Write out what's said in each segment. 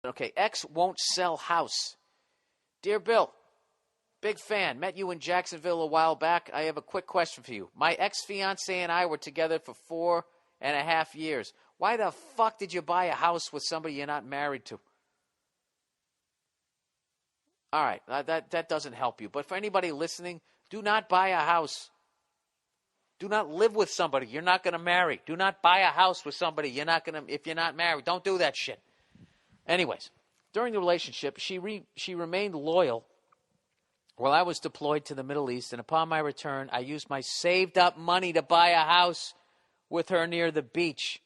Okay, ex won't sell house. Dear Bill, big fan. Met you in Jacksonville a while back. I have a quick question for you. My ex-fiance and I were together for 4.5 years. Why the fuck did you buy a house with somebody you're not married to? All right, that doesn't help you. But for anybody listening, do not buy a house. Do not live with somebody you're not going to marry. Do not buy a house with somebody you're not going to, if you're not married. Don't do that shit. Anyways, during the relationship, she remained loyal while I was deployed to the Middle East, and upon my return, I used my saved up money to buy a house with her near the beach.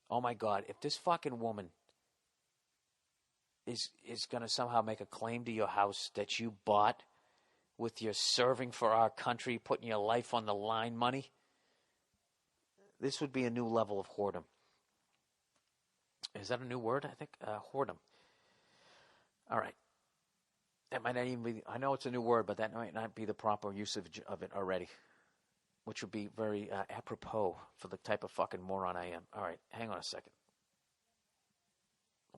Oh my God, if this fucking woman is going to somehow make a claim to your house that you bought with your serving for our country, putting your life on the line money, this would be a new level of whoredom. Is that a new word? I think whoredom. All right. That might not even be, I know it's a new word, but that might not be the proper usage of it already, which would be very apropos for the type of fucking moron I am. All right, hang on a second.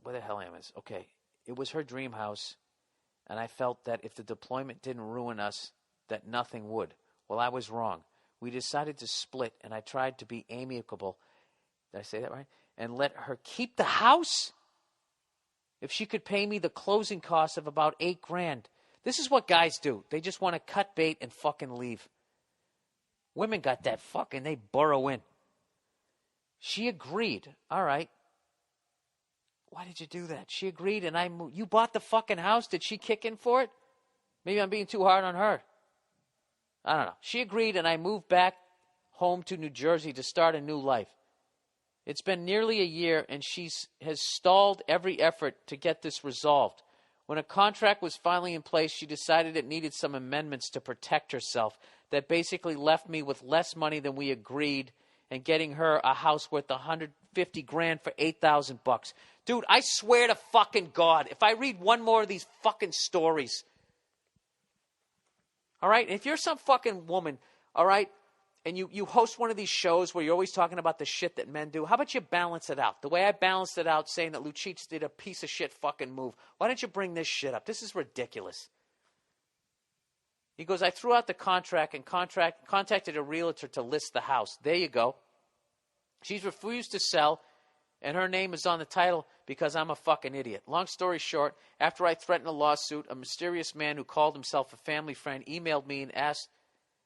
Where the hell am I? Okay, it was her dream house, and I felt that if the deployment didn't ruin us, that nothing would. Well, I was wrong. We decided to split, and I tried to be amicable. Did I say that right? And let her keep the house if she could pay me the closing costs of about $8,000. This is what guys do. They just want to cut bait and fucking leave. Women got that fucking, they burrow in. She agreed. All right. Why did you do that? She agreed, and you bought the fucking house. Did she kick in for it? Maybe I'm being too hard on her. I don't know. She agreed, and I moved back home to New Jersey to start a new life. It's been nearly a year, and she has stalled every effort to get this resolved. When a contract was finally in place, she decided it needed some amendments to protect herself that basically left me with less money than we agreed and getting her a house worth $150,000 for $8,000. Dude, I swear to fucking God, if I read one more of these fucking stories, all right, if you're some fucking woman, all right, and you host one of these shows where you're always talking about the shit that men do, how about you balance it out? The way I balanced it out saying that Lucic did a piece of shit fucking move. Why don't you bring this shit up? This is ridiculous. He goes, I threw out the contract and contacted a realtor to list the house. There you go. She's refused to sell, and her name is on the title because I'm a fucking idiot. Long story short, after I threatened a lawsuit, a mysterious man who called himself a family friend emailed me and asked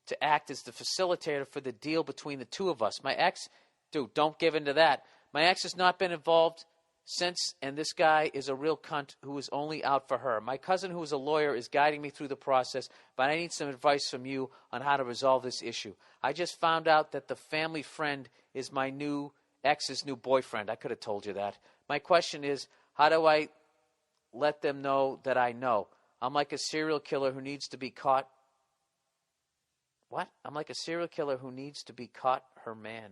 to act as the facilitator for the deal between the two of us. My ex, dude, don't give in to that. My ex has not been involved since, and this guy is a real cunt who is only out for her. My cousin, who is a lawyer, is guiding me through the process, but I need some advice from you on how to resolve this issue. I just found out that the family friend is my new ex's new boyfriend. I could have told you that. My question is, how do I let them know that I know? I'm like a serial killer who needs to be caught. What? I'm like a serial killer who needs to be caught her man.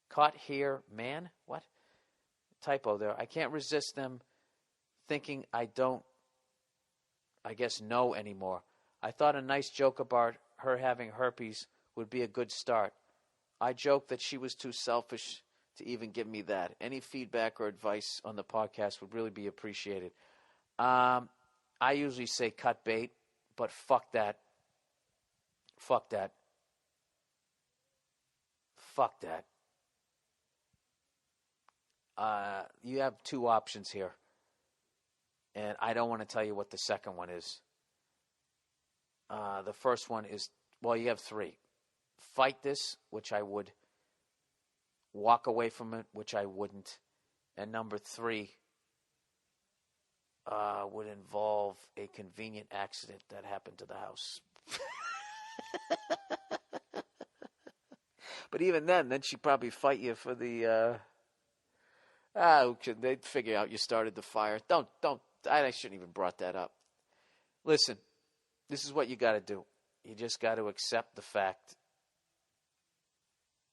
Caught here, man? What? Typo there. I can't resist them thinking I don't, I guess, know anymore. I thought a nice joke about her having herpes would be a good start. I joked that she was too selfish to even give me that. Any feedback or advice on the podcast would really be appreciated. I usually say cut bait, but fuck that. Fuck that. Fuck that. You have two options here. And I don't want to tell you what the second one is. The first one is, well, you have three. Fight this, which I would. Walk away from it, which I wouldn't. And number three would involve a convenient accident that happened to the house. But even then she'd probably fight you for the, they'd figure out you started the fire. I shouldn't even brought that up. Listen, this is what you got to do. You just got to accept the fact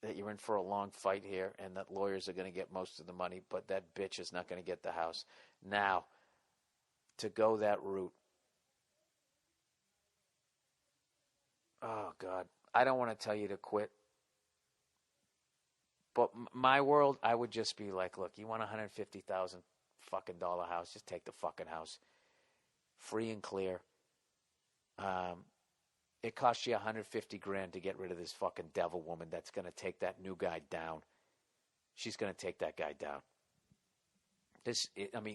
that you're in for a long fight here and that lawyers are going to get most of the money, but that bitch is not going to get the house. Now, to go that route, oh, God, I don't want to tell you to quit. But my world, I would just be like, look, you want $150,000 fucking dollar house. Just take the fucking house. Free and clear. It costs you $150,000 to get rid of this fucking devil woman that's going to take that new guy down. She's going to take that guy down.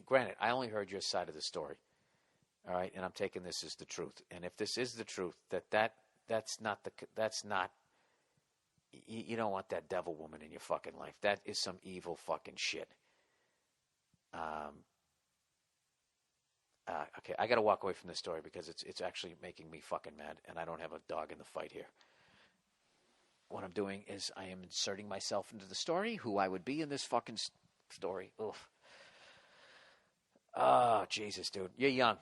Granted, I only heard your side of the story. All right, and I'm taking this as the truth. And if this is the truth, that's not. You don't want that devil woman in your fucking life. That is some evil fucking shit. Okay, I got to walk away from this story because it's actually making me fucking mad, and I don't have a dog in the fight here. What I'm doing is I am inserting myself into the story, who I would be in this fucking story. Oof. Oh, Jesus, dude. You're young.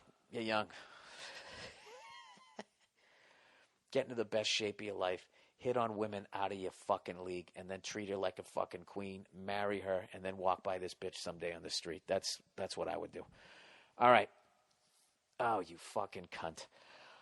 Get into the best shape of your life. Hit on women out of your fucking league and then treat her like a fucking queen. Marry her and then walk by this bitch someday on the street. That's what I would do. All right. Oh, you fucking cunt.